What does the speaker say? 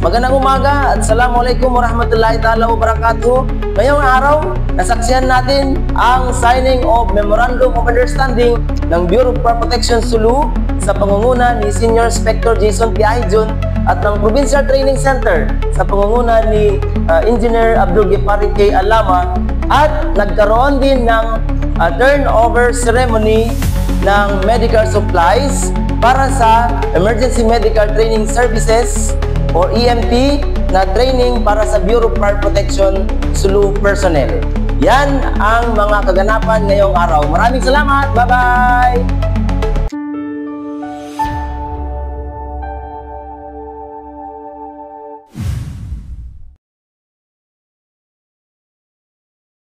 Magandang umaga at Assalamualaikum warahmatullahi ta'ala wabarakatuh. Ngayong araw, nasaksihan natin ang signing of Memorandum of Understanding ng Bureau of Fire Protection Sulu sa pangunguna ni Senior Inspector Jason P. Ayjon at ng Provincial Training Center sa pangunguna ni Engineer Abdul Gepari K. Alama, at nagkaroon din ng turnover ceremony ng medical supplies para sa Emergency Medical Training Services or EMT na training para sa Bureau of Fire Protection Sulu personnel. Yan ang mga kaganapan ngayong araw. Maraming salamat. Bye-bye!